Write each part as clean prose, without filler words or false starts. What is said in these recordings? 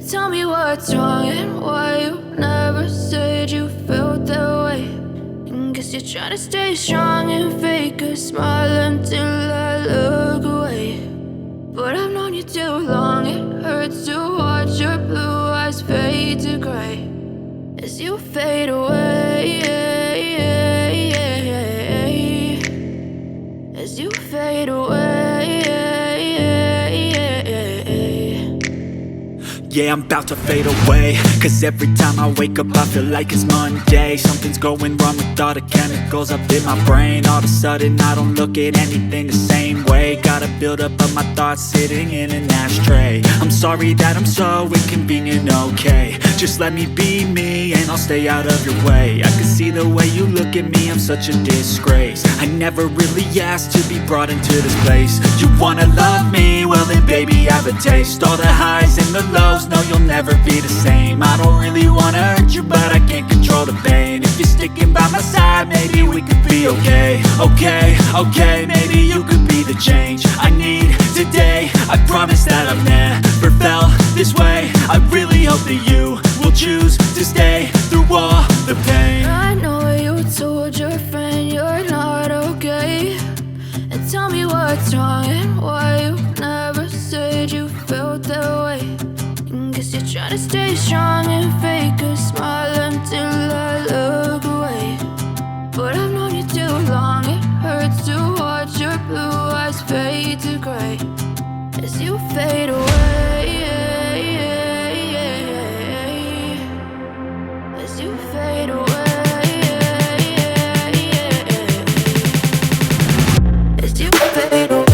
Tell me what's wrong and why you never said you felt that way. And guess you're trying to stay strong and fake a smile until I look away. But I've known you too long, it hurts to watch your blue eyes fade to gray as you fade away, as you fade away. Yeah, I'm about to fade away, cause every time I wake up I feel like it's Monday. Something's going wrong with all the chemicals up in my brain. All of a sudden I don't look at anything the same way. Got a build up of my thoughts sitting in an ashtray. I'm sorry that I'm so inconvenient, okay. Just let me be me and I'll stay out of your way. I can see the way you look at me, I'm such a disgrace. I never really asked to be brought into this place. You wanna love me? Well then baby have a taste. All the highs and the lows, no, you'll never be the same. I don't really wanna hurt you, but I can't control the pain. If you're sticking by my side, maybe we could be okay. Okay, maybe you could be the change I need today. I promise that I've never felt this way. I really hope that you will choose to stay through all the pain. I know you told your friend you're not okay. And tell me what's wrong and why you never said you felt that way. Guess you're trying to stay strong and fake a smile until I look away. But I've known you too long, it hurts to watch your blue eyes fade to gray as you fade away, as you fade away, as you fade away.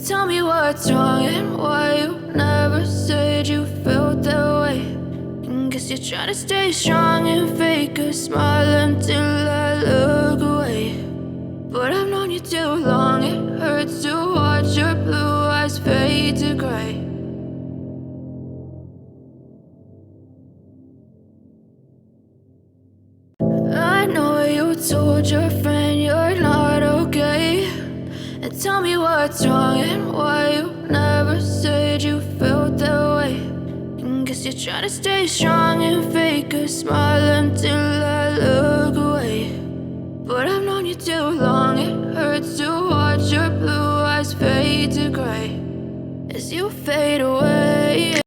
Tell me what's wrong and why you never said you felt that way. And guess you're trying to stay strong and fake a smile until I look away. But I've known you too long, it hurts to watch your blue eyes fade to gray. I know you told your friend you're not okay. And tell me what's wrong and why you never said you felt that way. And guess you're trying to stay strong and fake a smile until I look away. But I've known you too long, it hurts to watch your blue eyes fade to gray as you fade away.